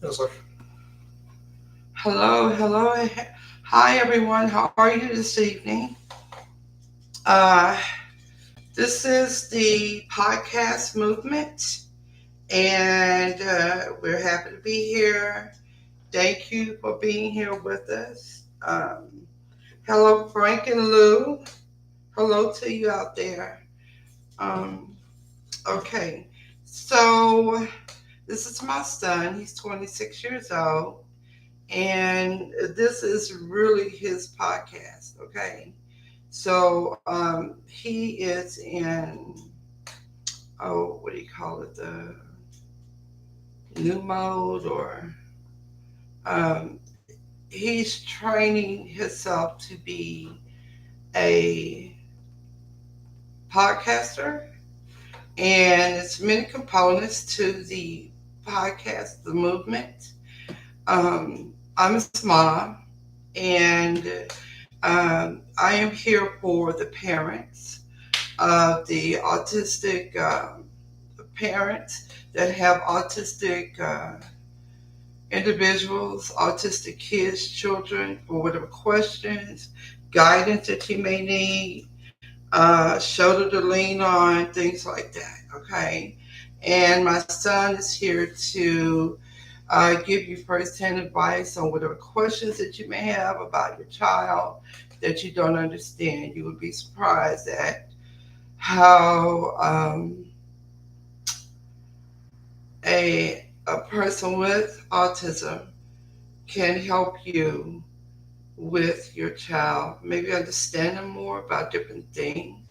Yes, sir. Hello, hello. Hi, everyone. How are you this evening? Uh, this is the podcast movement, and we're happy to be here. Thank you for being here with us. Hello, Frank and Lou. Hello to you out there. Um, okay, so this is my son. He's 26 years old, and this is really his podcast. Okay. So he is in, what do you call it, the new mode, or um, he's training himself to be a podcaster. And it's many components to the podcast, the movement. I'm his mom, and I am here for the parents of the autistic parents that have autistic individuals, autistic kids, children, for whatever questions, guidance that you may need, shoulder to lean on, things like that. Okay. And my son is here to give you firsthand advice on whatever questions that you may have about your child that you don't understand. You would be surprised at how a person with autism can help you with your child, maybe understand them more about different things,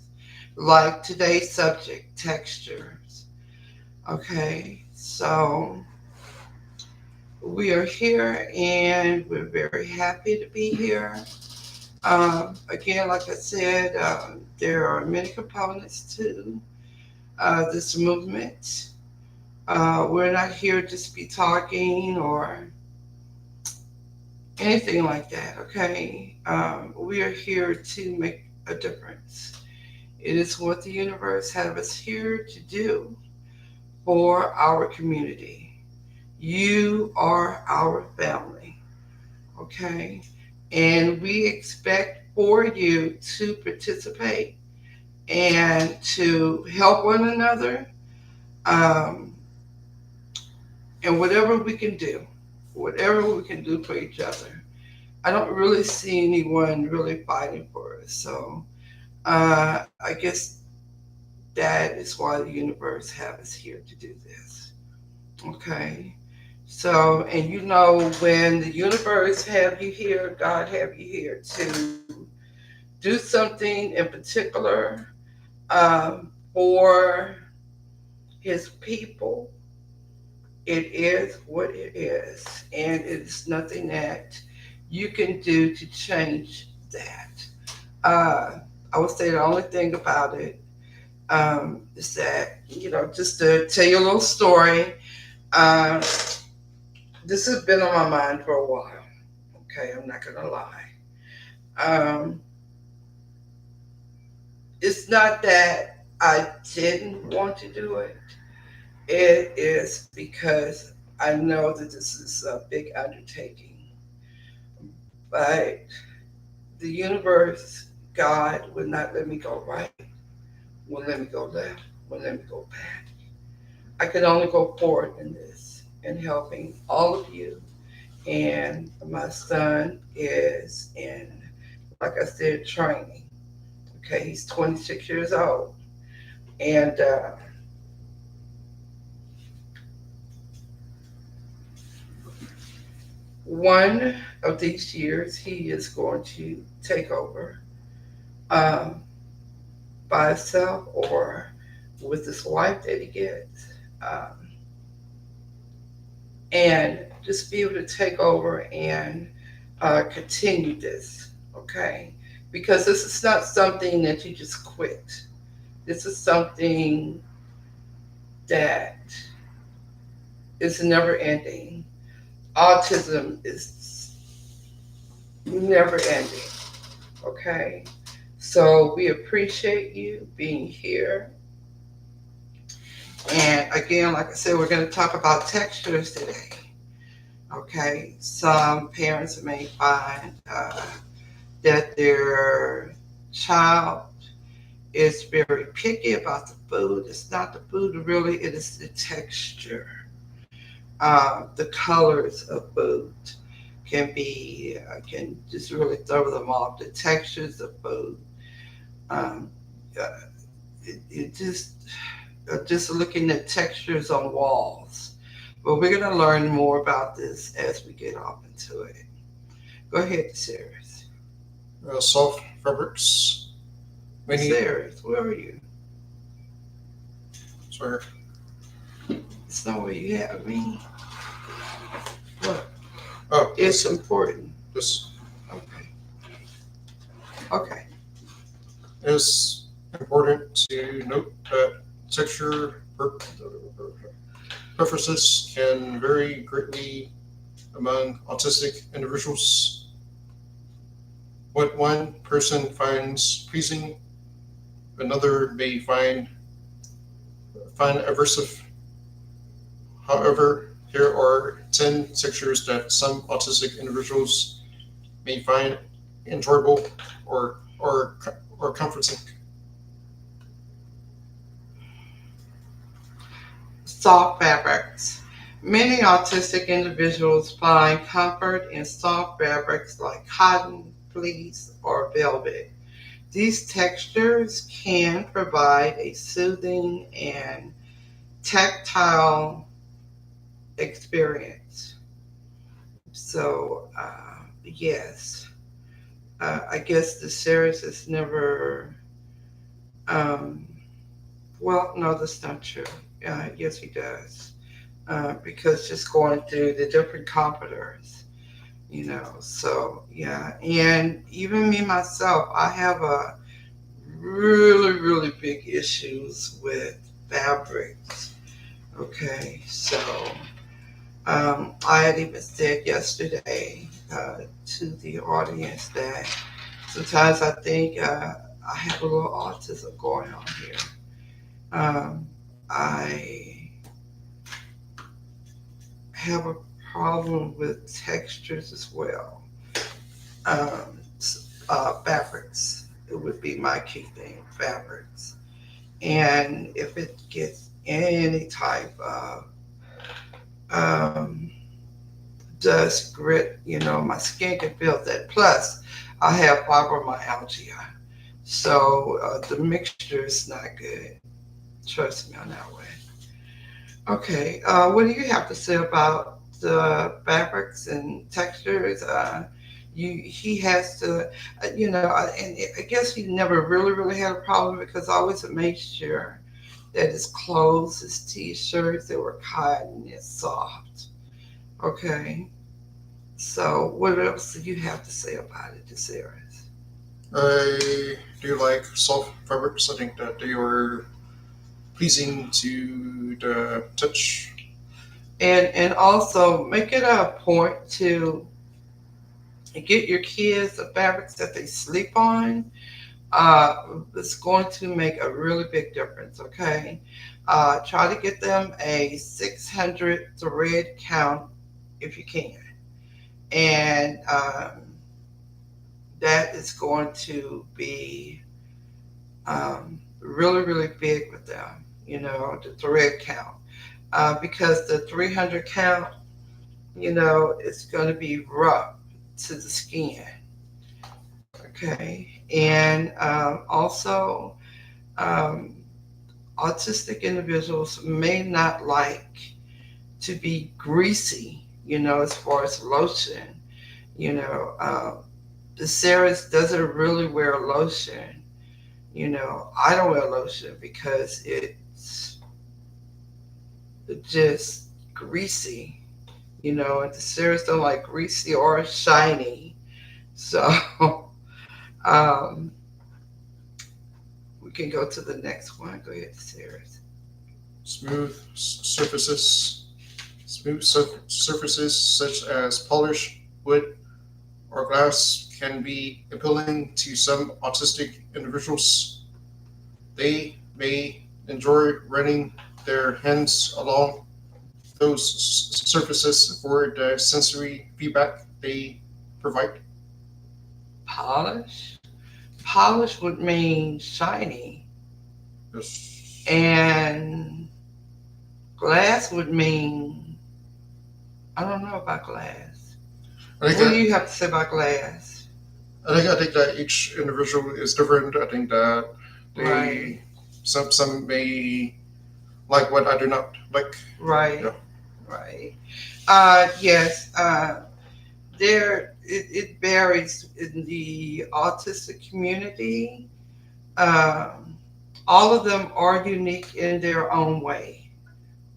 like today's subject, textures. Okay, so we are here and we're very happy to be here. Again, like I said, there are many components to this movement. We're not here to just be talking or anything like that, okay? We are here to make a difference. It is what the universe has us here to do for our community. You are our family, okay? And we expect for you to participate and to help one another, um, and whatever we can do for each other. I don't really see anyone really fighting for us. So I guess that is why the universe has us here to do this. Okay. So, and you know, when the universe have you here, God have you here to do something in particular for His people, it is what it is, and it's nothing that you can do to change that. Uh, I would say the only thing about it is that, just to tell you a little story, uh, this has been on my mind for a while. Okay, I'm not gonna lie. Um, it's not that I didn't want to do it. It is because I know that this is a big undertaking, but the universe, God, would not let me go right, will let me go left, will let me go back. I can only go forward in this and helping all of you. And my son is in, like I said, training. Okay, he's 26 years old. And one of these years, he is going to take over um, by himself or with this wife that he gets. And just be able to take over and continue this, okay? Because this is not something that you just quit. This is something that is never ending. Autism is never ending, okay? So we appreciate you being here. And again, like I said, we're going to talk about textures today. Okay, some parents may find that their child is very picky about the food. It's not the food really, it is the texture. The colors of food can just really throw them off. The textures of food, um, uh, it just looking at textures on walls. But we're going to learn more about this as we get off into it. Go ahead, Sarah. Soft fabrics. Many. Sarah, where are you? Sorry. It's not where you have me. What? Oh, It's important. this Okay. Okay. is important to note that texture preferences can vary greatly among autistic individuals. What one person finds pleasing, another may find aversive. However, here are 10 textures that some autistic individuals may find enjoyable or comforting. Soft fabrics. Many autistic individuals find comfort in soft fabrics like cotton, fleece, or velvet. These textures can provide a soothing and tactile experience. So, yes, I guess the series has never. Um, well, no, that's not true. Yes, he does. Because just going through the different comforters, So, yeah. And even me myself, I have a really, really big issues with fabrics. Okay, so I had even said yesterday to the audience that sometimes I think I have a little autism going on here. I have a problem with textures as well. Fabrics, it would be my key thing, fabrics. And if it gets any type of um, dust, grit, my skin can feel that. Plus, I have fibromyalgia. So the mixture is not good. Trust me on that one. Okay, what do you have to say about the fabrics and textures? He has to, and I guess he never really, really had a problem because I always made sure that his clothes, his t-shirts, they were cotton and soft. Okay, so what else do you have to say about it, this series? I do like soft fabrics. I think that they are pleasing to the touch. And also make it a point to get your kids the fabrics that they sleep on. It's going to make a really big difference. Okay, try to get them a 600 thread count if you can, and that is going to be really, really big with them. The thread count, because the 300 count, it's going to be rough to the skin. Okay, and also um, autistic individuals may not like to be greasy, as far as lotion. You know, um, the Sarahs doesn't really wear lotion. I don't wear lotion because it's just greasy. And the Sarahs don't like greasy or shiny. So um, we can go to the next one. Go ahead, Sarah. Smooth surfaces. Smooth surfaces such as polished wood or glass can be appealing to some autistic individuals. They may enjoy running their hands along those surfaces for the sensory feedback they provide? Polish. Polish would mean shiny, Yes. and glass would mean, I don't know about glass. I think What do that you have to say about glass? I think that each individual is different. I think that Right, they some may like what I do not like. right, Yeah. right. Yes, it varies in the autistic community. Um, all of them are unique in their own way.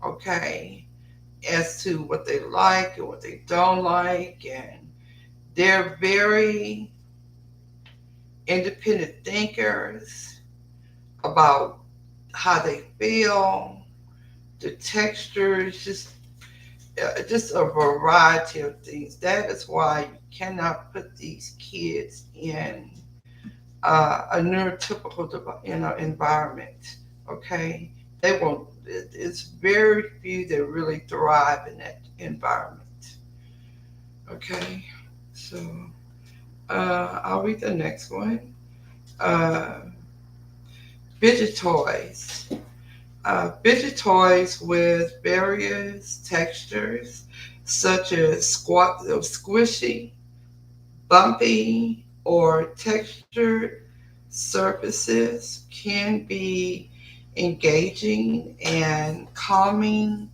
Okay, as to what they like and what they don't like, and they're very independent thinkers about how they feel, the textures, just a variety of things. That is why you cannot put these kids in a neurotypical, environment. Okay, they won't. It's very few that really thrive in that environment. Okay, so I'll read the next one. Uh, Fidget toys. Fidget toys with various textures, such as squishy, bumpy, or textured surfaces, can be engaging and calming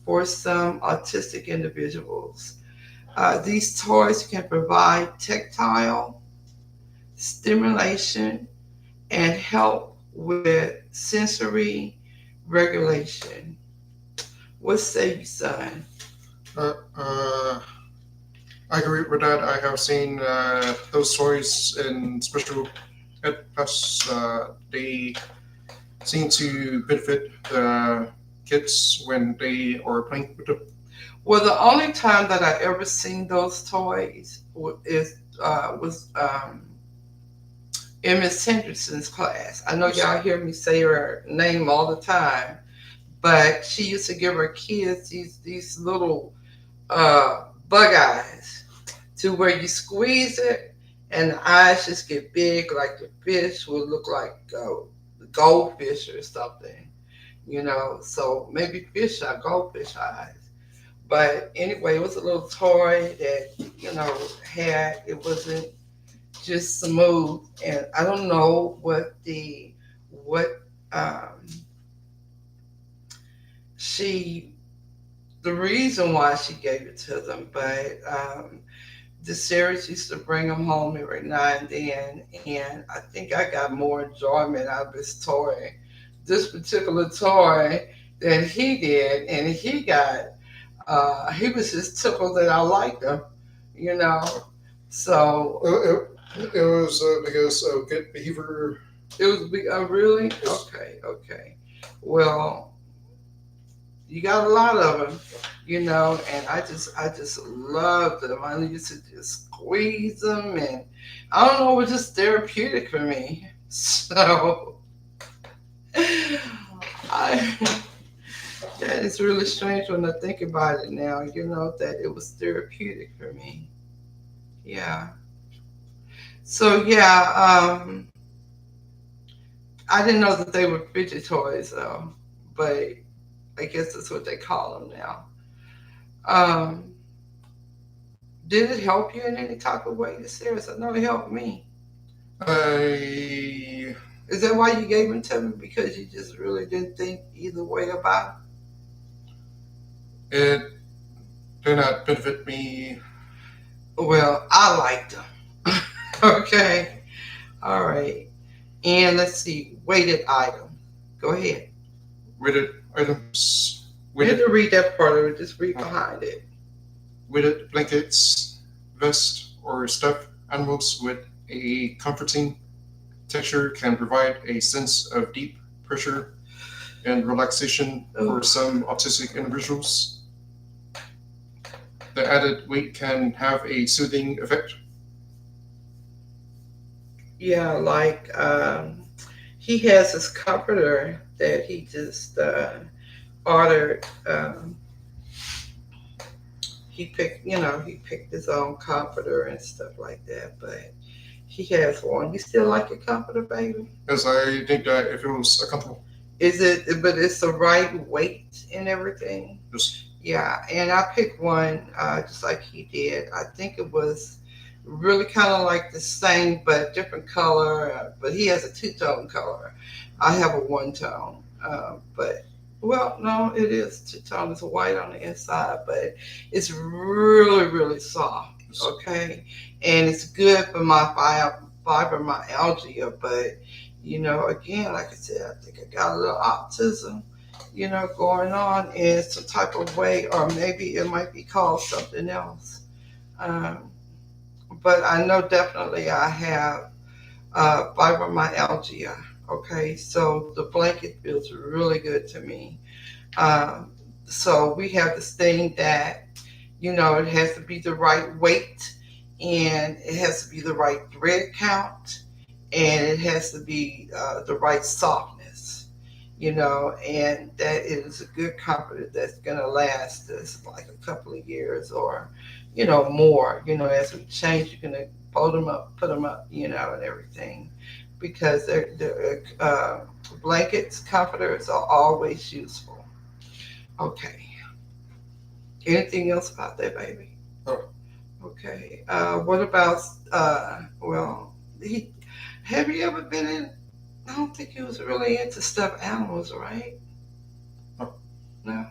for some autistic individuals. These toys can provide tactile stimulation and help with sensory regulation. What say you, son? Uh, uh, I agree with that. I have seen those toys in special ed class. They seem to benefit the kids when they are playing with them. Well, the only time that I ever seen those toys was in Miss Henderson's class. I know Yes. y'all hear me say her name all the time, but she used to give her kids these little bug eyes to where you squeeze it and the eyes just get big, like the fish would look like goldfish or something, So maybe fish are goldfish eyes. But anyway, it was a little toy that had it wasn't just smooth, and I don't know what um, she the reason why she gave it to them, but the series used to bring them home every now and then, and I think I got more enjoyment out of this particular toy, than he did, and he was just tickled that I liked him, you know. So It was because of good behavior. it was really Yes. okay. Okay, well, you got a lot of them, and I just loved them. I used to just squeeze them, and I don't know, it was just therapeutic for me. So I that is really strange when I think about it now. That it was therapeutic for me. Yeah. So yeah, I didn't know that they were fidget toys though, but I guess that's what they call them now. Um, did it help you in any type of way, this series? I know it helped me. I Is that why you gave them to me? Because you just really didn't think either way about it did not benefit me it? Well, I liked them. Okay. All right. And let's see, weighted item. Go ahead. with it items You with have it to read that part of it. Just read behind it. with it blankets, vest, or stuffed animals with a comforting texture can provide a sense of deep pressure and relaxation Oh, for some autistic individuals. The added weight can have a soothing effect. yeah, like he has his comforter that he just ordered. he picked his own comforter and stuff like that. But he has one. You still like your comforter, baby? Because I think that if it was comfortable, Is it? But it's the right weight and everything. just Yeah, and I picked one just like he did. I think it was really kind of like the same but different color. But he has a two-tone color. I have a one-tone. But well, no, it is two-tone. It's white on the inside, but it's really really soft. just Okay, and it's good for my fibromyalgia. But again, like I said, I think I got a little autism going on in some type of way, or maybe it might be called something else. Um, but I know definitely I have fibromyalgia. Okay, so the blanket feels really good to me. Um, so we have this thing that, it has to be the right weight, and it has to be the right thread count, and it has to be the right softness, and that is a good comforter that's going to last us like a couple of years or, more, as we change, you're going to fold them up, put them up, and everything, because they're blankets, comforters are always useful. Okay. Anything else about that, baby? oh, Okay. What about well, he have you ever been in? I don't think he was really into stuffed animals, right? oh, No.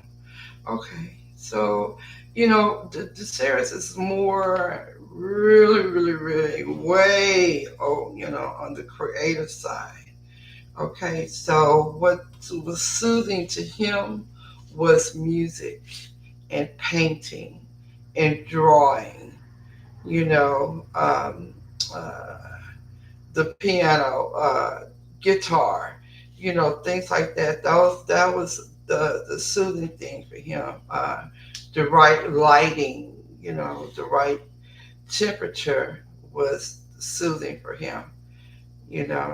Okay. So, the series is more really, really, really way on the creative side. Okay. So what was soothing to him was music and painting and drawing, you know, um, uh, the piano, guitar, things like that. That was the soothing thing for him. The right lighting, the right temperature was soothing for him.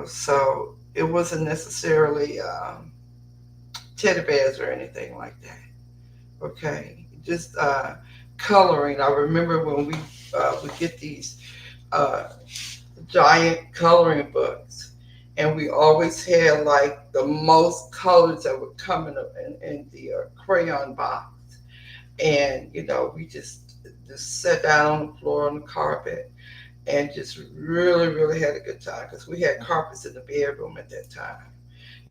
So it wasn't necessarily teddy bears or anything like that. Okay, just coloring. I remember when we would get these uh, giant coloring books, and we always had like the most colors that would come in the crayon box, and we just sat down on the floor on the carpet and just really really had a good time because we had carpets in the bedroom at that time.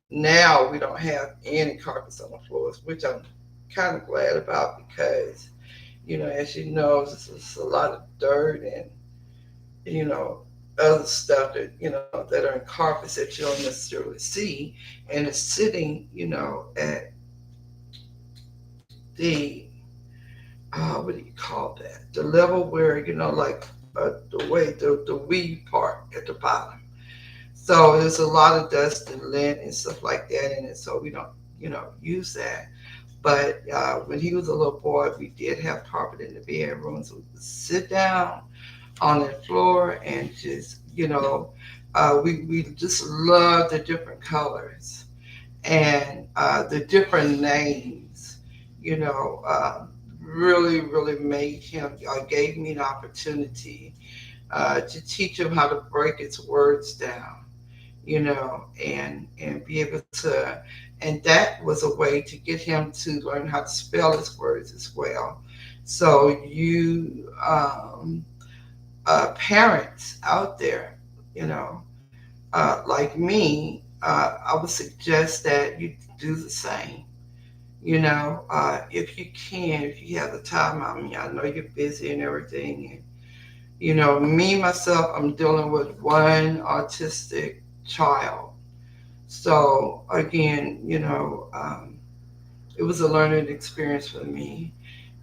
Now we don't have any carpets on the floors, which I'm kind of glad about because, as you know, there's a lot of dirt and, you know, other stuff that, that are in carpets that you don't necessarily see. And it's sitting, at the, what do you call that? The level where, like the weed part at the bottom. So there's a lot of dust and lint and stuff like that in it. So we don't, use that. But when he was a little boy, we did have carpet in the bedroom, so we could sit down on the floor and just, we just loved the different colors and the different names, you know, um, really, really made him, gave me an opportunity to teach him how to break his words down, and be able to, and that was a way to get him to learn how to spell his words as well. So you parents out there, like me, I would suggest that you do the same. If you can, if you have the time. I mean, I know you're busy and everything, and me myself, I'm dealing with one autistic child. So again, it was a learning experience for me,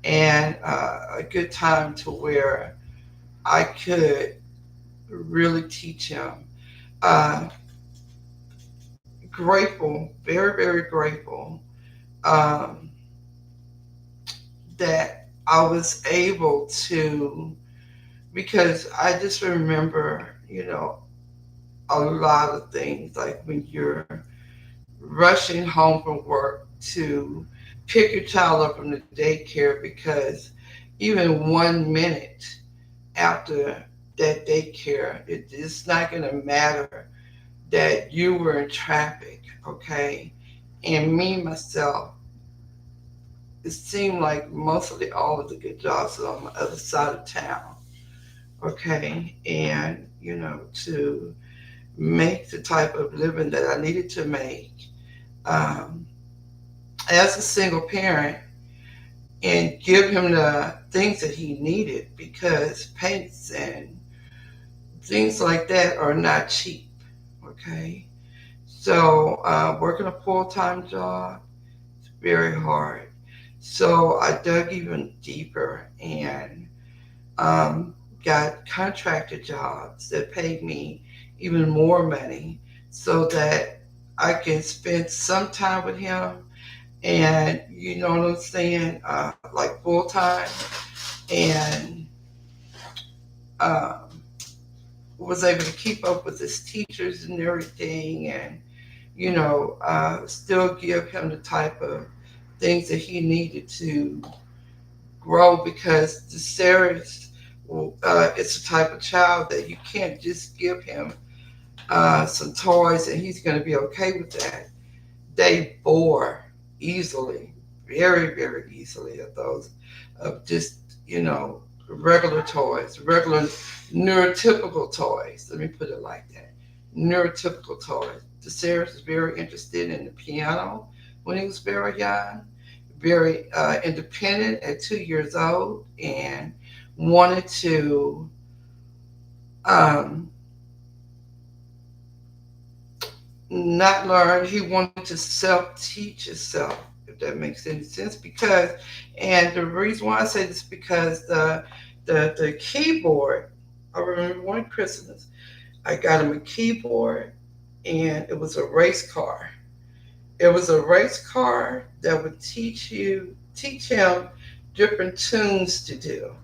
and a good time to where I could really teach him. Uh, Grateful, very, very grateful um, that I was able to, because I just remember, a lot of things like when you're rushing home from work to pick your child up from the daycare because even 1 minute after that daycare. It's not going to matter that you were in traffic, okay? And me, myself, it seemed like mostly all of the good jobs are on the other side of town, okay? And, to make the type of living that I needed to make um, as a single parent and give him the things that he needed because paints and things like that are not cheap, okay? So, working a full time job is very hard. So, I dug even deeper and um, got contracted jobs that paid me even more money so that I can spend some time with him and, you know what I'm saying, like full time, and um, was able to keep up with his teachers and everything, and still give him the type of things that he needed to grow because the Sarah's it's a type of child that you can't just give him some toys and he's going to be okay with that. They bore easily, very, very easily of those, of just, regular toys, regular neurotypical toys. Let me put it like that. Neurotypical toys. DeSaris was very interested in the piano when he was very young, very independent at 2 years old, and wanted to um, not learn. He wanted to self teach himself, if that makes any sense. Because, and the reason why I say this because the keyboard. I remember one Christmas I got him a keyboard, and it was a race car. It was a race car that would teach him different tunes to do.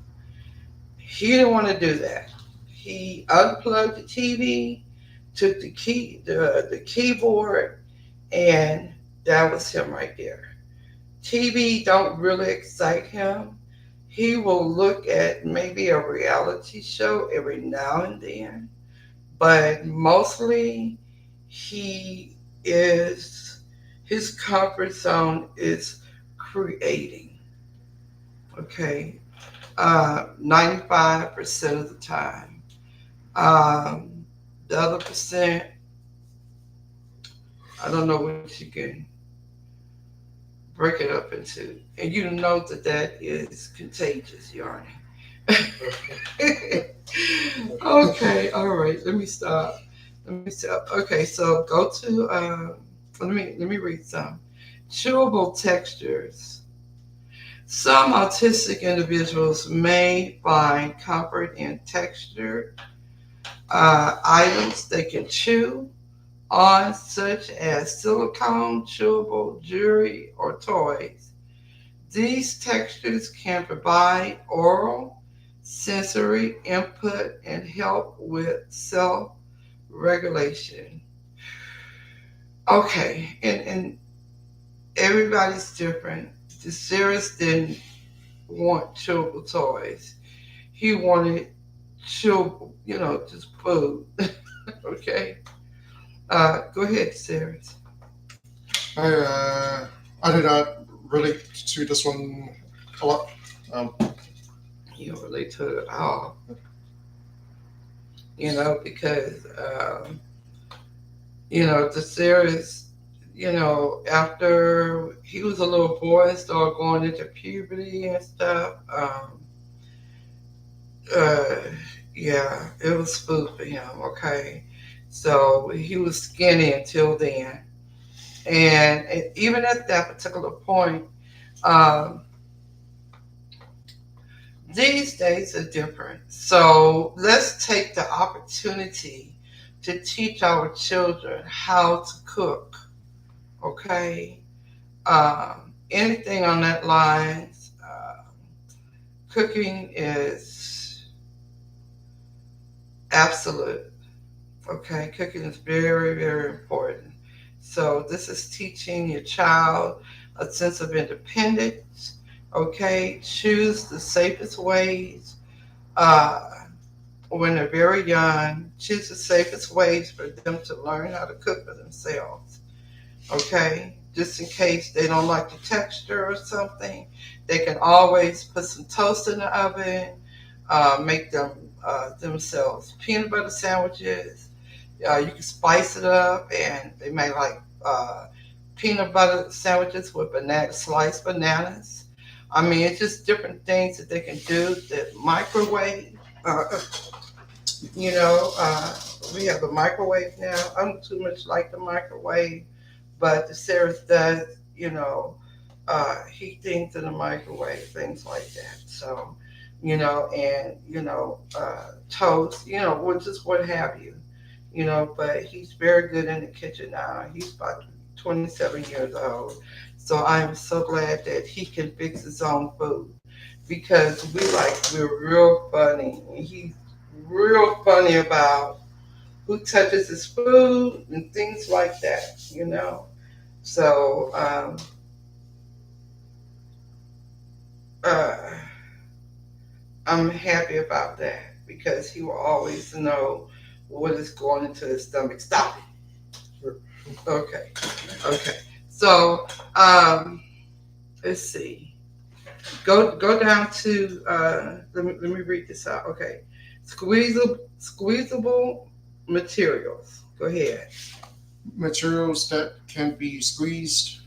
He didn't want to do that. He unplugged the TV, took the keyboard, and that was him right there. TV don't really excite him. He will look at maybe a reality show every now and then, but mostly he is his comfort zone is creating. Okay, 95% of the time. Um, the other percent, I don't know what you can break it up into. And you know that that is contagious, Yarny. Okay, all right. Let me stop. Let me stop. Okay, so go to. Let me read some. Chewable textures. Some autistic individuals may find comfort in textured items they can chew on, such as silicone, chewable jewelry, or toys. These textures can provide oral, sensory input and help with self regulation. Okay, and everybody's different. The Cirrus didn't want chewable toys. He wanted chewable, just food. Okay. Go ahead, Cirrus. I I did not relate to this one a lot. Um, You don't relate to it at all, because the Cirrus, after he was a little boy and started going into puberty and stuff, uh, yeah, it was food for him. Okay, so he was skinny until then, and even at that particular point, um, these days are different. So let's take the opportunity to teach our children how to cook. Okay, anything on that lines. Cooking is absolute. Okay, cooking is very, very important. So this is teaching your child a sense of independence, Okay, choose the safest ways. Uh, when they're very young, choose the safest ways for them to learn how to cook for themselves. Okay, just in case they don't like the texture or something, they can always put some toast in the oven, make themselves peanut butter sandwiches. You can spice it up, and they may like peanut butter sandwiches with sliced bananas. I mean, it's just different things that they can do. The microwave, uh, we have a microwave now. I don't too much like the microwave, but the Sarah's does, heat things in the microwave, things like that. So, and toast, which is what have you, But he's very good in the kitchen now. He's about 27 years old, so I'm so glad that he can fix his own food because we're real funny. He's real funny about who touches his food and things like that. So uh, I'm happy about that because he will always know what is going into his stomach. Stop it. Okay. Okay. So let's see. Go down to let me read this out. Okay. Squeezable materials. Go ahead. Materials that can be squeezed,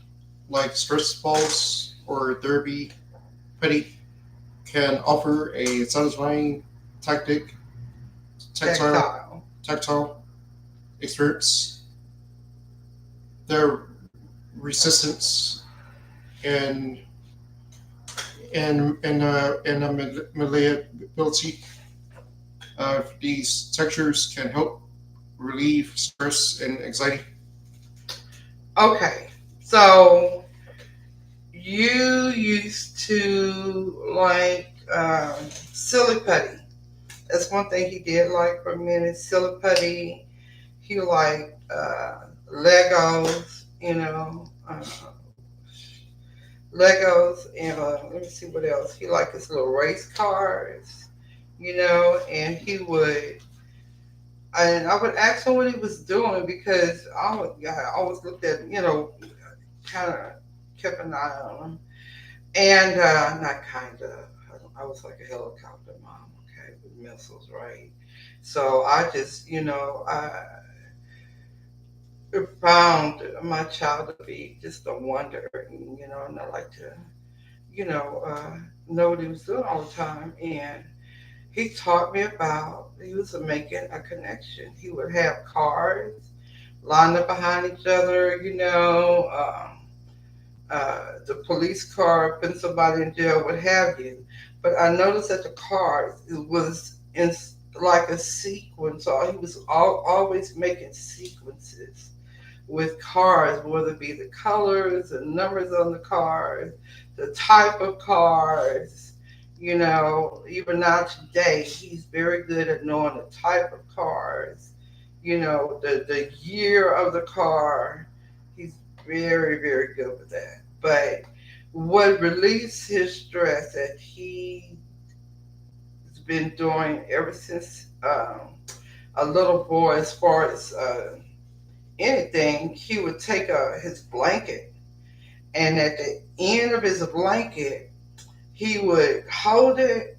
like stress balls or derby petty, can offer a satisfying tactic, tactile, Tactile. tactile experience. Their resistance and malleability of these textures can help relieve stress and anxiety. Okay. So you used to like silly putty. That's one thing he did like for a minute. Silly putty. He liked Legos. Legos, and let me see what else. He liked his little race cars. And he would. And I would ask him what he was doing because I always looked at, kind of kept an eye on him. And not kind of. I was like a helicopter mom, okay, with missiles, right? So I just, I found my child to be just a wonder, and I like to, know what he was doing all the time. And he taught me about, he was making a connection. He would have cars lined up behind each other, the police car, putting somebody in jail, what have you. But I noticed that the cars it was in like a sequence. So he was always making sequences with cars, whether it be the colors, the numbers on the cars, the type of cars. Even now today, he's very good at knowing the type of cars, the year of the car. He's very, very good with that. But what relieves his stress that he's been doing ever since a little boy, as far as anything, he would take his blanket, and at the end of his blanket, he would hold it,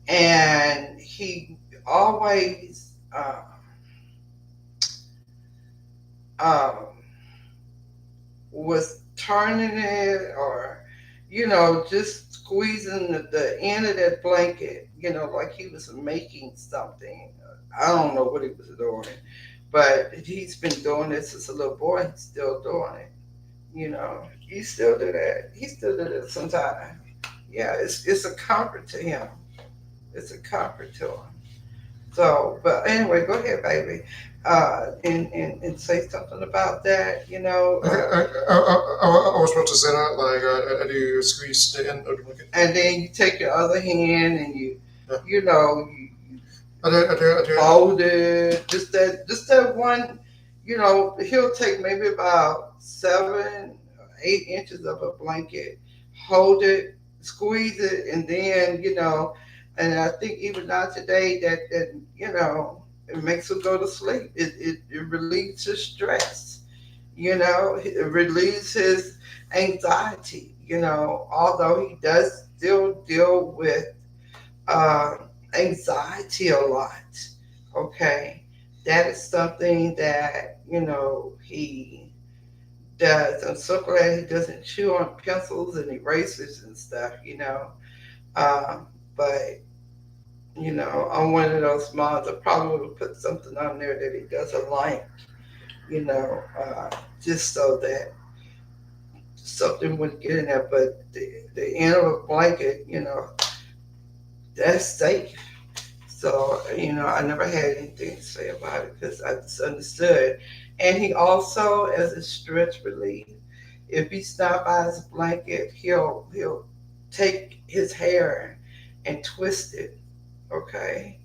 and he always um, was turning it, or just squeezing the end of that blanket, like he was making something. I don't know what he was doing, but he's been doing this since a little boy. He's still doing it. He still do that. He still do that sometimes. Yeah, it's a comfort to him. It's a comfort to him. So, but anyway, go ahead, baby, and say something about that. I was about to say that, like, I do squeeze the end of the blanket. And then you take your other hand and you, Yeah. you I do. fold it. Just that one. He'll take maybe about 7 or 8 inches of a blanket, hold it squeeze it, and then and I think even now today that it makes him go to sleep. It relieves his stress. It relieves his anxiety. Although he does still deal with uh, anxiety a lot. Okay, that is something that he does. I'm so glad he doesn't chew on pencils and erasers and stuff. But I'm one of those moms. I probably would have put something on there that he doesn't like. You know, uh, just so that something wouldn't get in there. But the end of a blanket, that's safe. So, I never had anything to say about it because I just understood. And he also, as a stress relief, if he's not by his blanket, he'll take his hair and twist it. Okay.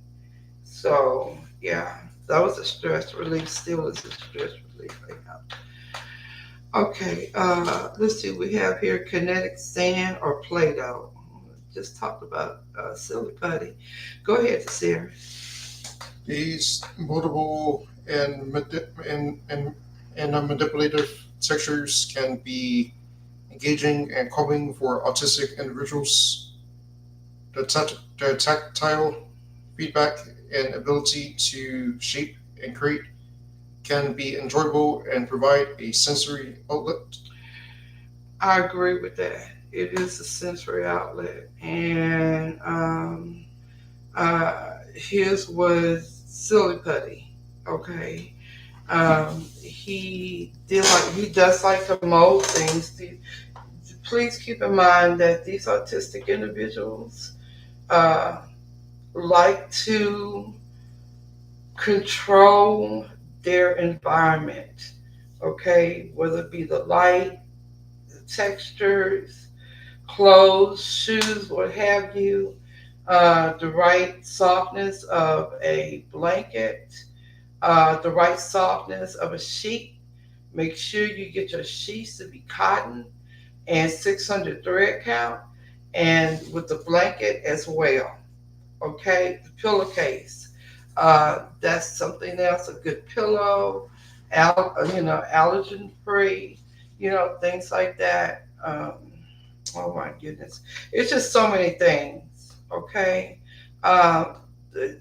So yeah, that was a stress relief. Still is a stress relief right now. Okay. Let's see. We have here kinetic sand or Play-Doh. Just talked about silly putty. Go ahead, Sarah. These moldable and manipulative textures can be engaging and calming for autistic individuals. The tactile feedback and ability to shape and create can be enjoyable and provide a sensory outlet. I agree with that. It is a sensory outlet, and his was silly putty. Okay, he does like to mold things. Please keep in mind that these autistic individuals uh, like to control their environment. Okay, whether it be the light, the textures, clothes, shoes, what have you, the right softness of a blanket, the right softness of a sheet. Make sure you get your sheets to be cotton and 600 thread count, and with the blanket as well. Okay, the pillowcase. That's something else. A good pillow, allergen free. Things like that. Oh my goodness, it's just so many things. Okay, um,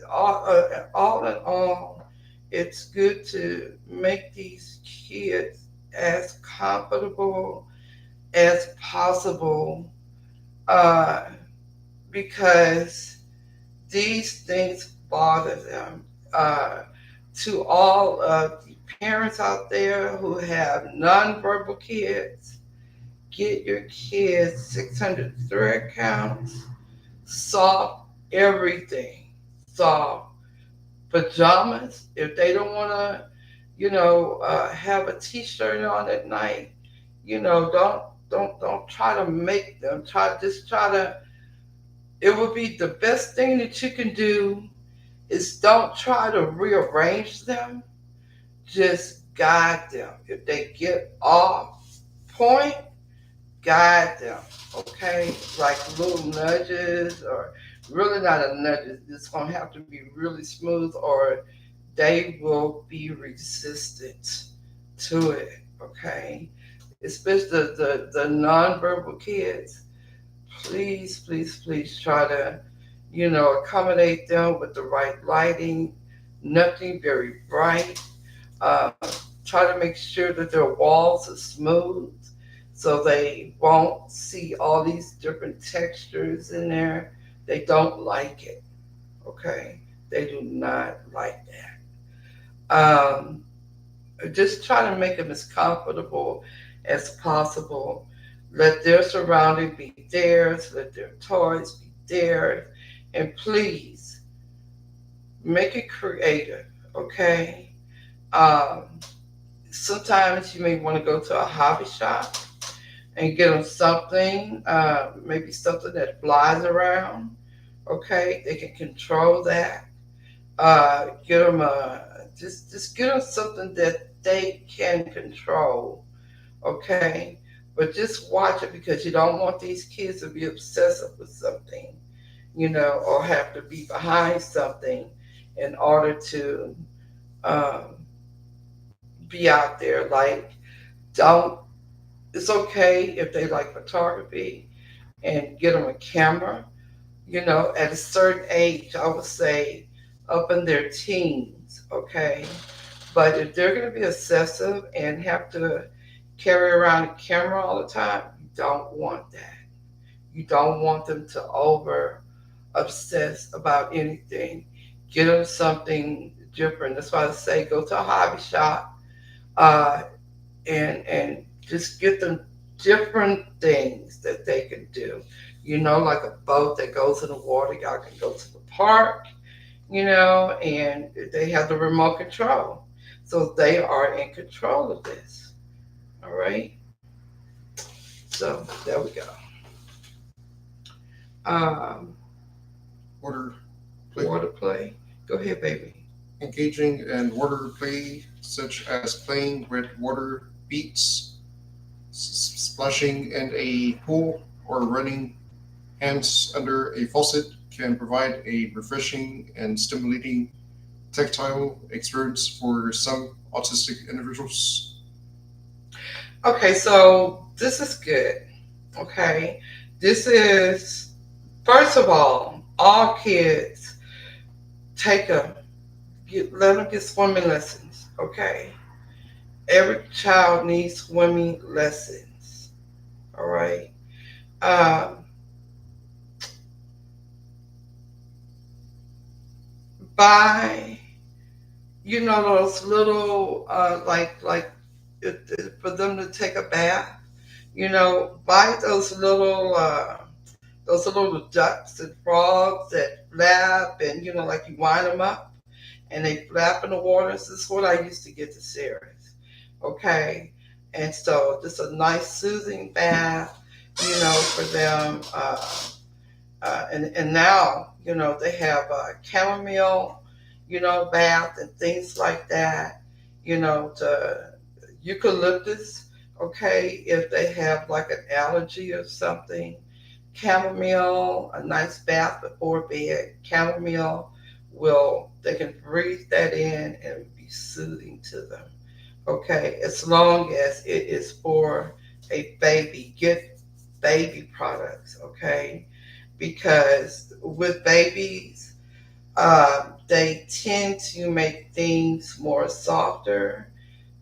all in all, it's good to make these kids as comfortable as possible, uh, because these things bother them. Uh, to all of the parents out there who have nonverbal kids, get your kids 600 thread counts, soft everything, soft pajamas. If they don't want to, have a t-shirt on at night, don't try to make them. Try to. It would be the best thing that you can do is don't try to rearrange them. Just guide them. If they get off point, guide them. Okay, like little nudges, or really not a nudge. It's gonna have to be really smooth, or they will be resistant to it. Okay, especially the nonverbal kids. Please try to accommodate them with the right lighting. Nothing very bright. Uh, Try to make sure that their walls are smooth so they won't see all these different textures in there. They don't like it. Okay, they do not like that. Just try to make them as comfortable as possible. Let their surrounding be theirs. Let their toys be theirs. And please make it creative. Okay. Um, Sometimes you may want to go to a hobby shop and get them something, maybe something that flies around. Okay, they can control that. Get them just get them something that they can control. Okay, But just watch it because you don't want these kids to be obsessive with something, or have to be behind something in order to um, be out there. Like, don't, it's okay if they like photography and get them a camera, at a certain age, I would say up in their teens, okay? But if they're going to be obsessive and have to carry around a camera all the time, you don't want that. You don't want them to over obsess about anything. Get them something different. That's why I say go to a hobby shop, uh, and just get them different things that they can do. Like a boat that goes in the water. Y'all can go to the park, and they have the remote control. So they are in control of this. All right. So there we go. Um, Water play. water play. Go ahead, baby. Engaging in water play, such as playing with water beats, splashing in a pool, or running hands under a faucet, can provide a refreshing and stimulating tactile experience for some autistic individuals. Okay, so this is good. Okay, this is first of all kids take a let them get swimming lessons. Okay, every child needs swimming lessons. All right. Um, buy those little for them to take a bath. Buy those little ducks and frogs that flap, and like you wind them up and they flap in the water. This is what I used to get the series. Okay, and so just a nice soothing bath, for them. And now they have chamomile, bath and things like that. To eucalyptus. Okay, if they have like an allergy or something, chamomile, a nice bath before bed. Chamomile will they can breathe that in and be soothing to them. Okay, as long as it is for a baby, get baby products. Okay, because with babies, they tend to make things more softer,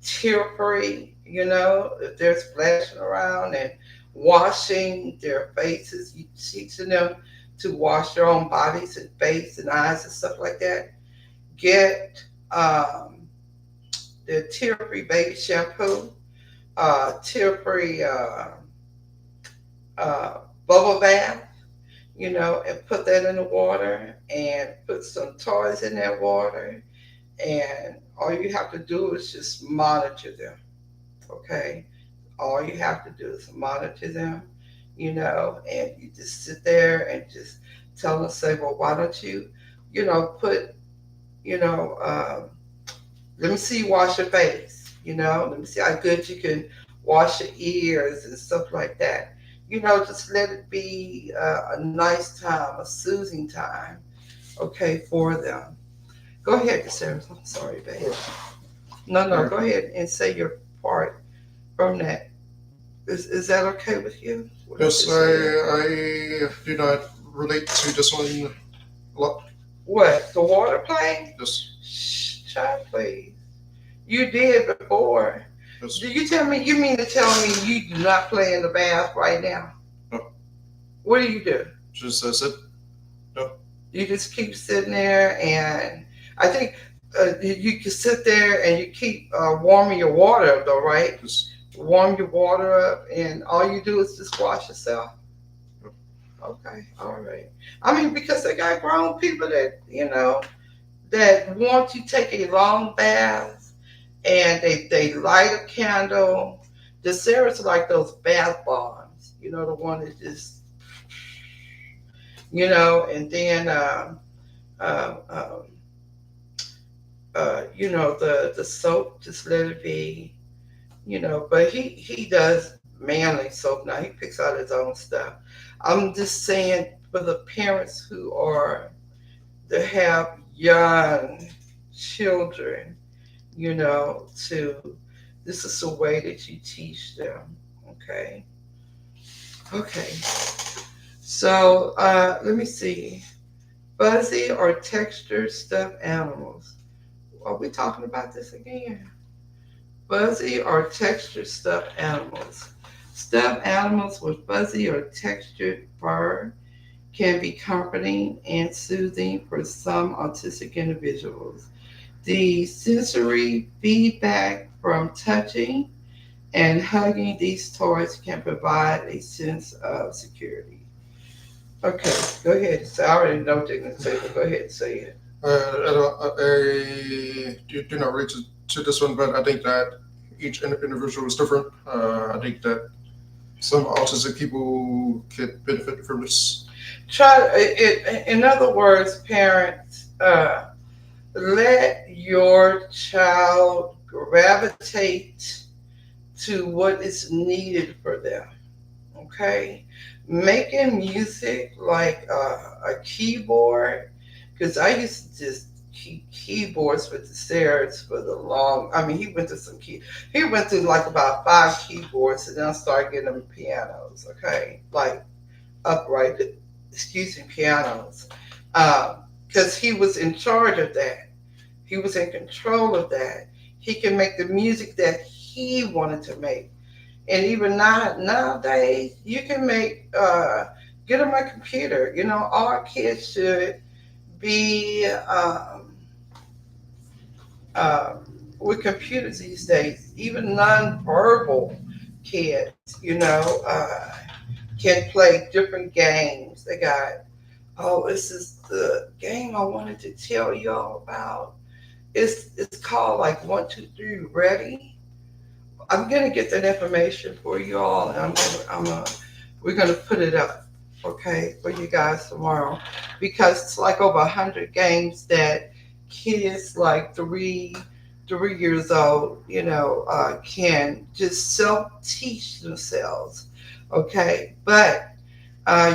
tear free. If they're splashing around and washing their faces, you teaching them to wash their own bodies and face and eyes and stuff like that. Get the tear free baby shampoo, tear free bubble bath, and put that in the water and put some toys in that water. And all you have to do is just monitor them. Okay. All you have to do is monitor them, and you just sit there and just tell them, say, well, why don't you, put, you know, um, let me see you wash your face, let me see how good you can wash your ears and stuff like that. Just let it be a nice time, a soothing time, okay, for them. Go ahead, Sarah. I'm sorry, babe. No, no, go ahead and say your part from that. Is that okay with you? What I Yes, just said? I do not relate to this one a lot. What? The water play? Yes, Shh, child, please. You did before. yes, Do you tell me? You mean to tell me you do not play in the bath right now? no, What do you do? just sit, no, You just keep sitting there, and I think you can sit there and you keep warming your water up, though, right? just, Warm your water up, and all you do is just wash yourself. no. Okay, all right. I mean, because they got grown people that that want to take a long bath, and they light a candle. The Sarah's like those bath bombs, the one that just and then uh, um, the soap, just let it be. But he does manly soap now. He picks out his own stuff. I'm just saying for the parents who are that have young children, to this is a way that you teach them. Okay. Okay. So let me see. Fuzzy or textured stuffed animals. Are we talking about this again? Fuzzy or textured stuffed animals. Stuffed animals with fuzzy or textured fur can be comforting and soothing for some autistic individuals. The sensory feedback from touching and hugging these toys can provide a sense of security. Okay, go ahead. So I already know what you're going to say, but go ahead and say it. I do not relate to this one, but I think that each individual is different. I think that some autistic people could benefit from this. Try it. In other words, parents, let your child gravitate to what is needed for them. Okay, making music like a keyboard, because I used to just keep keyboards with the Sarahs for the long. I mean, he went to some key. He went through like about 5 keyboards, and then I started getting him pianos. Okay, like upright, excuse me, pianos, because he was in charge of that. He was in control of that. He can make the music that he wanted to make. And even nowadays, you can make get on my computer. All kids should be uh, with computers these days. Even nonverbal kids, can play different games. They got, oh, this is the game I wanted to tell y'all about. It's called like 1, 2, 3, ready. I'm gonna get that information for you all, and we're gonna put it up, okay, for you guys tomorrow, because it's like over 100 games that kids like 3 years old, can just self teach themselves, okay. But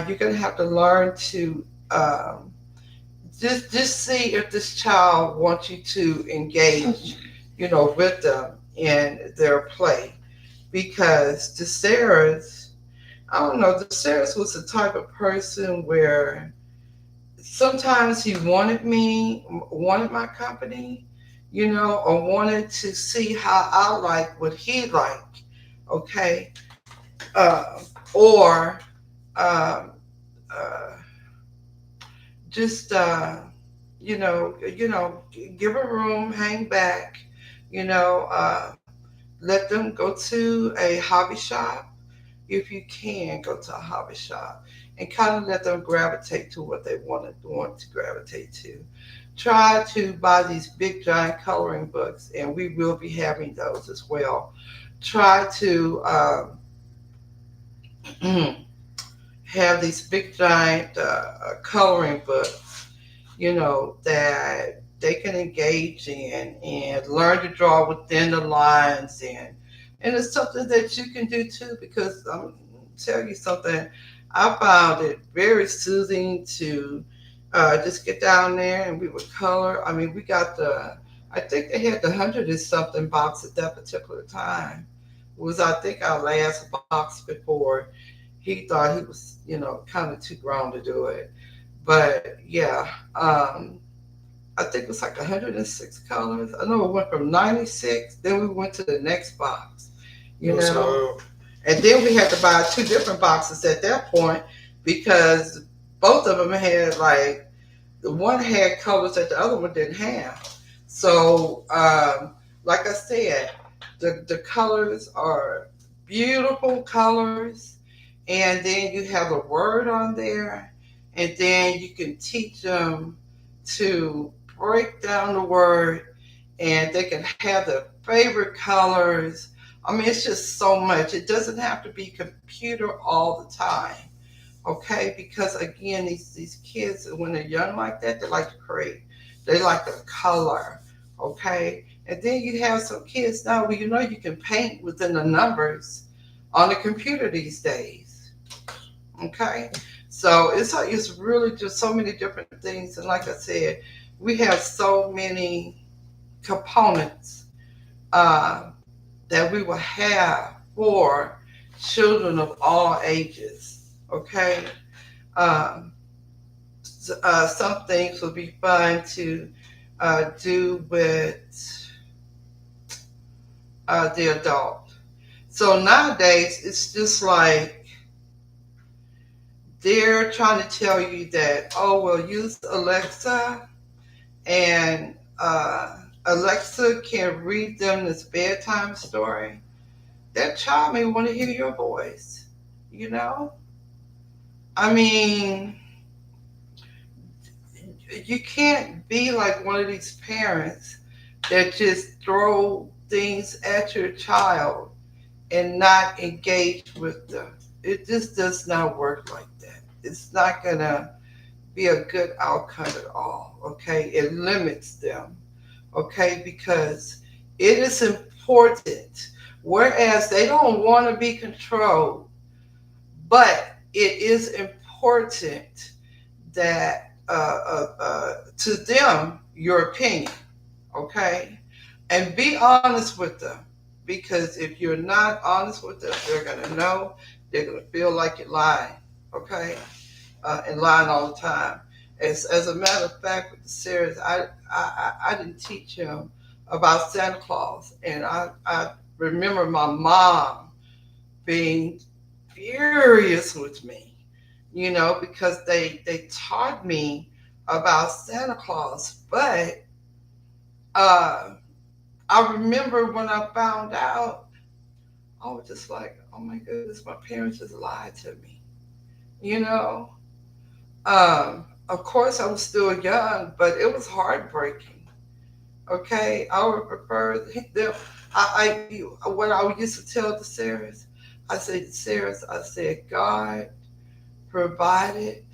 you're gonna have to learn to just see if this child wants you to engage, with them in their play. Because DeSaris, I don't know, DeSaris was the type of person where sometimes he wanted my company, or wanted to see how I like what he liked, okay, or um, uh, just give a room, hang back, you know, uh, let them go to a hobby shop if you can go to a hobby shop and kind of let them gravitate to what they want to gravitate to. Try to buy these big giant coloring books, and we will be having those as well. Try to have these big giant coloring books, that they can engage in and learn to draw within the lines, and it's something that you can do too, because I'm tell you something, I found it very soothing to just get down there and we would color. I mean, we got I think they had the 100 and something box at that particular time. It was, I think, our last box before he thought he was, kind of too grown to do it. But yeah, I think it was like 106 colors. I know it went from 96, then we went to the next box, you know. So And then we had to buy 2 different boxes at that point because both of them had like, the one had colors that the other one didn't have. So, like I said, the colors are beautiful colors, and then you have a word on there, and then you can teach them to break down the word, and they can have their favorite colors. I mean, it's just so much. It doesn't have to be computer all the time, okay? Because again, these kids, when they're young like that, they like to create. They like to color, okay? And then you have some kids now where you can paint within the numbers, on the computer these days. Okay, so it's really just so many different things, and like I said, we have so many components uh, that we will have for children of all ages. Okay, um, some things will be fun to do with the adult. So nowadays, it's just like they're trying to tell you that, oh, well, use Alexa, and Alexa can read them this bedtime story. That child may want to hear your voice, you know? I mean, you can't be like one of these parents that just throw things at your child and not engage with them. It just does not work like that. It's not gonna be a good outcome at all. Okay, it limits them. Okay, because it is important. Whereas they don't want to be controlled, but it is important that to them your opinion. Okay, and be honest with them, because if you're not honest with them, they're gonna know. They're gonna feel like you're lying. Okay, and lying all the time. As a matter of fact, with the series, I didn't teach him about Santa Claus, and I remember my mom being furious with me, because they taught me about Santa Claus, but uh, I remember when I found out, I was just like, oh my goodness, my parents just lied to me, you know. Of course, I was still young, but it was heartbreaking. Okay, I would prefer them. What I used to tell the Sarahs, I said, Sarahs, I said, God provided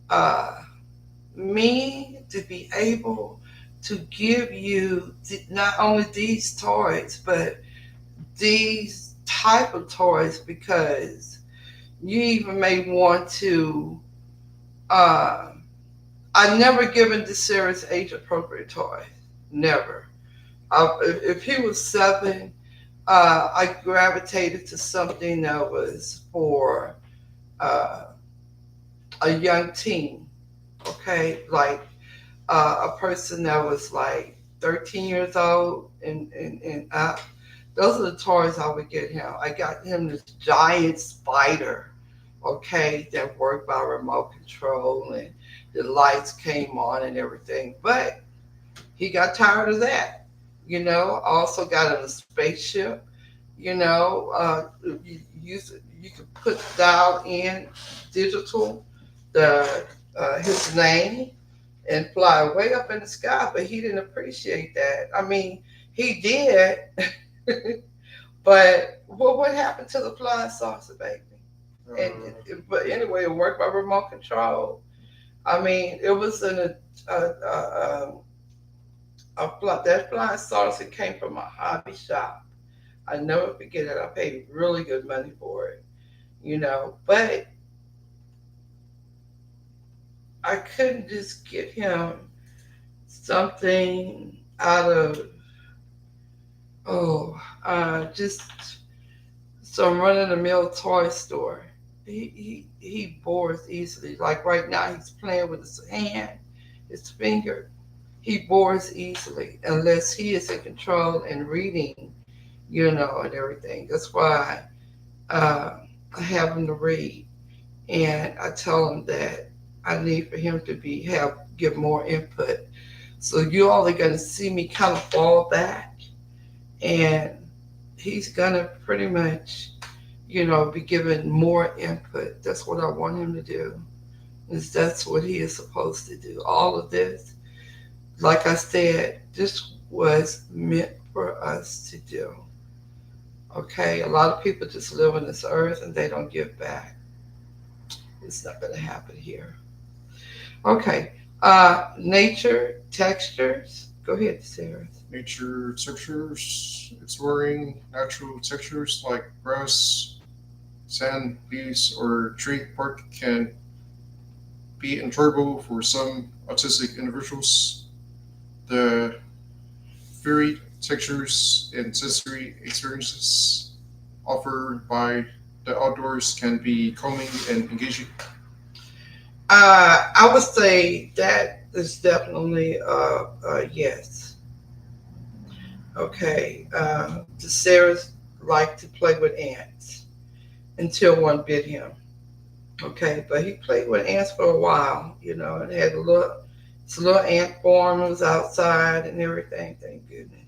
uh, me to be able to give you not only these toys, but these type of toys, because you even may want to. Uh, I never given the Sarah's age appropriate toy. Never. If he was 7, I gravitated to something that was for uh, a young teen. Okay, like a person that was like 13 years old and up. Those are the toys I would get him. I got him this giant spider, okay, that worked by remote control, and the lights came on and everything. But he got tired of that. I also got him a spaceship. You could put dial in digital the his name and fly way up in the sky, but he didn't appreciate that. I mean, he did, but what happened to the flying saucer, baby? Uh, But anyway, it worked by remote control. I mean, it was in that flying saucer came from a hobby shop. I never forget it. I paid really good money for it, but I couldn't just get him something out of just some run of the mill toy store. He bores easily. Like right now, he's playing with his hand, his finger. He bores easily unless he is in control and reading, and everything. That's why I have him to read, and I tell him that I need for him to give more input. So you all are going to see me kind of fall back, and he's going to pretty much, be given more input. That's what I want him to do. That's what he is supposed to do. All of this, like I said, this was meant for us to do. Okay, a lot of people just live on this earth and they don't give back. It's not going to happen here. Okay, nature, textures. Go ahead, Sarah. nature textures, exploring natural textures like grass, sand, leaves, or tree bark can be enjoyable for some autistic individuals. The varied textures and sensory experiences offered by the outdoors can be calming and engaging. I would say that is definitely a yes. Okay. The Sarah's like to play with ants until one bit him. Okay, but he played with ants for a while, and had it's a little ant farm. It was outside and everything. Thank goodness.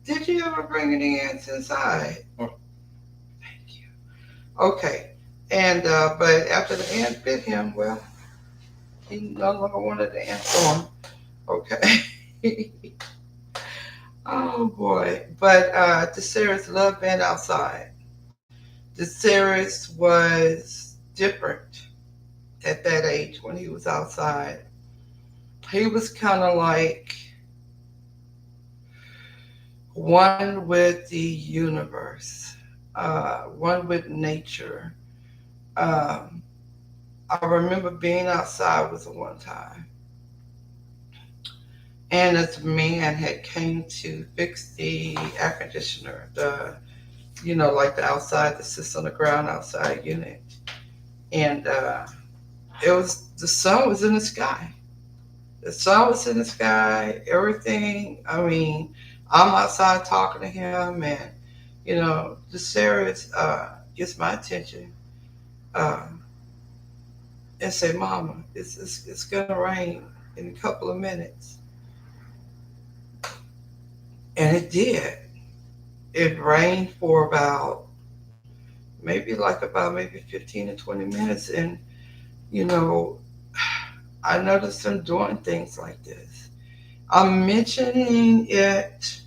Did you ever bring any ants inside? Oh, Thank you. Okay, and but after the ant bit him, well, he no longer wanted the ant farm. Okay. Oh boy, but the series loved being outside. The series was different at that age when he was outside. He was kind of like one with the universe, one with nature. Um, I remember being outside with him one time, and this man had came to fix the air conditioner, like the outside that sits on the ground outside unit, and it was the sun was in the sky. The sun was in the sky, everything. I mean, I'm outside talking to him, and the Sarah gets my attention uh, and say, "Mama, it's gonna rain in a couple of minutes," and it did. It rained for about maybe 15 to 20 minutes, and you know, I noticed him doing things like this. I'm mentioning it.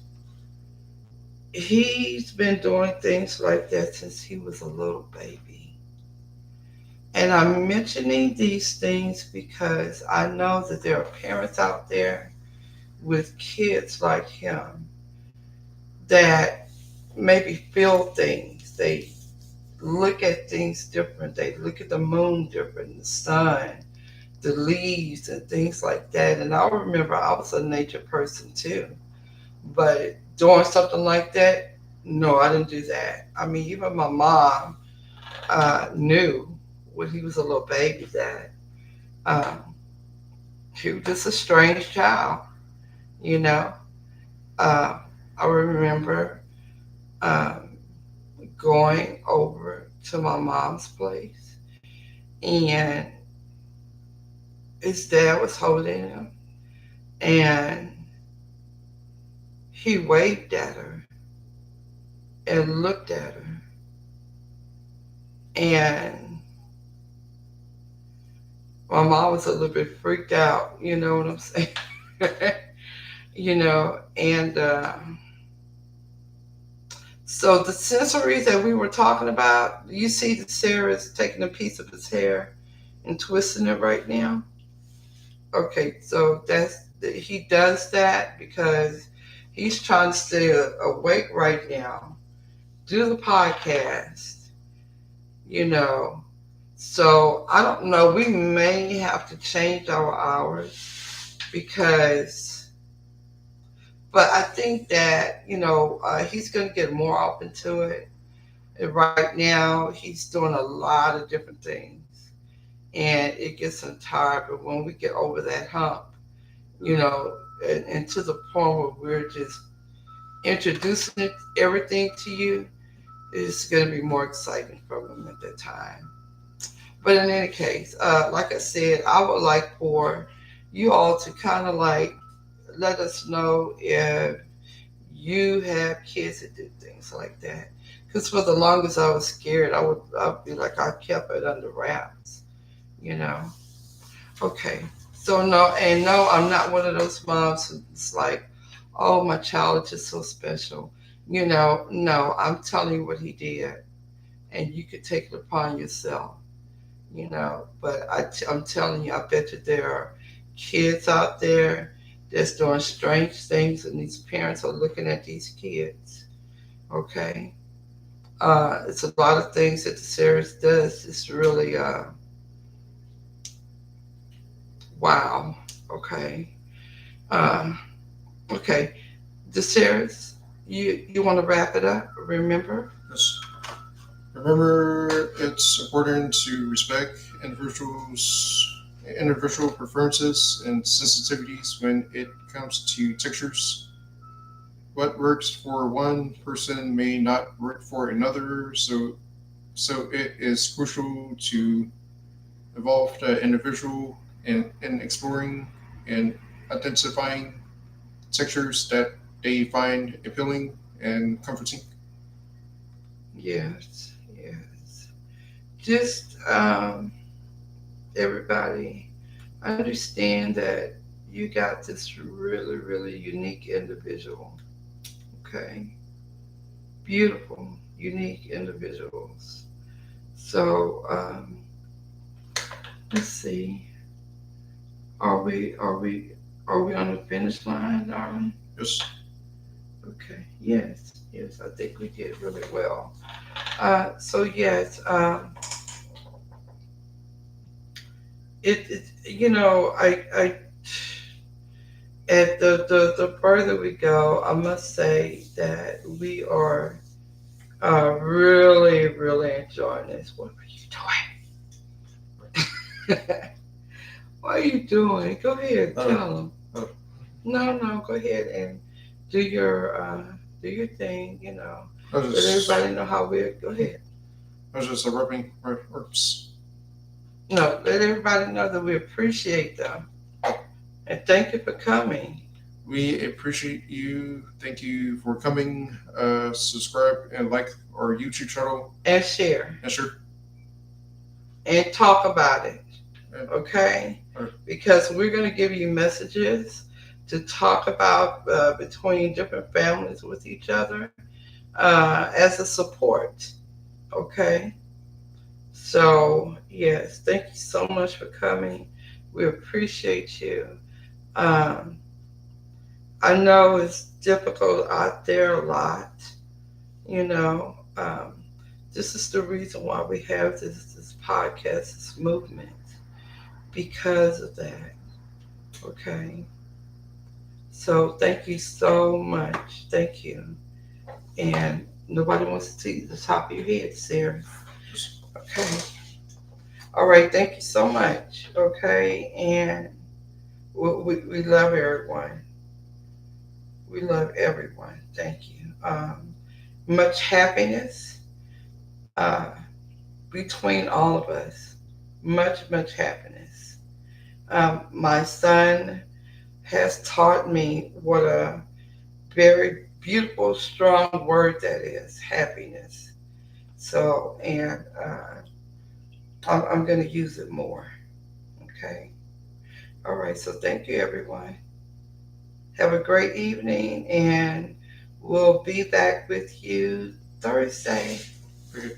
He's been doing things like that since he was a little baby. And I'm mentioning these things because I know that there are parents out there with kids like him that maybe feel things. They look at things different. They look at the moon different, the sun, the leaves, and things like that. And I remember I was a nature person too. But doing something like that, no, I didn't do that. I mean, even my mom knew when he was a little baby that um, he was just a strange child, you know. Uh, I remember um, going over to my mom's place, and his dad was holding him, and he waved at her and looked at her, and my mom was a little bit freaked out, you know what I'm saying? And so the sensories that we were talking about, you see that Sarah's taking a piece of his hair and twisting it right now. Okay, so he does that because he's trying to stay awake right now, do the podcast, you know. So I don't know. We may have to change our hours because, but I think that he's going to get more up into it. And right now, he's doing a lot of different things, and it gets him tired. But when we get over that hump, and to the point where we're just introducing everything to you, it's going to be more exciting for him at that time. But in any case, like I said, I would like for you all to kind of like let us know if you have kids that do things like that. Because for the longest I was scared, I'd be like I kept it under wraps, you know. Okay, so no, I'm not one of those moms who's like, oh, my child is just so special, No, I'm telling you what he did, and you could take it upon yourself. But I'm telling you, I bet you there are kids out there that's doing strange things, and these parents are looking at these kids. Okay, it's a lot of things that the series does. It's really wow. Okay, uh, okay, the series. You want to wrap it up? Remember? Yes. Remember, it's important to respect individual preferences and sensitivities when it comes to textures. What works for one person may not work for another, so it is crucial to involve the individual in exploring and identifying textures that they find appealing and comforting. Yes, yes. Just everybody understand that you got this really, really unique individual. Okay, beautiful, unique individuals. So let's see. Are we are we are we on the finish line, darling? Yes. Okay. Yes. Yes. I think we did really well. So yes. It I at the further we go, I must say that we are really really enjoying this. What are you doing? What are you doing? Go ahead, tell them. Uh, No, no, go ahead and do your do your thing. I was Let just, everybody know how we're. Go ahead. I was just rubbing my herbs. No, let everybody know that we appreciate them and thank you for coming We appreciate you. Thank you for coming. Subscribe and like our YouTube channel. and share And sure. and talk about it. And, Okay, uh, because we're going to give you messages to talk about between different families with each other as a support. Okay, so yes, thank you so much for coming. We appreciate you. Um, I know it's difficult out there a lot. You know, this is the reason why we have this podcast, this movement, because of that. Okay. So thank you so much. Thank you. And nobody wants to see the top of your head, Sarah. Okay. All right. Thank you so much. Okay. And we love everyone. We love everyone. Thank you. Much happiness between all of us. Much, much happiness. My son has taught me what a very beautiful, strong word that is happiness. So, and I'm going to use it more. Okay. All right. So, thank you, everyone. Have a great evening, and we'll be back with you Thursday. okay.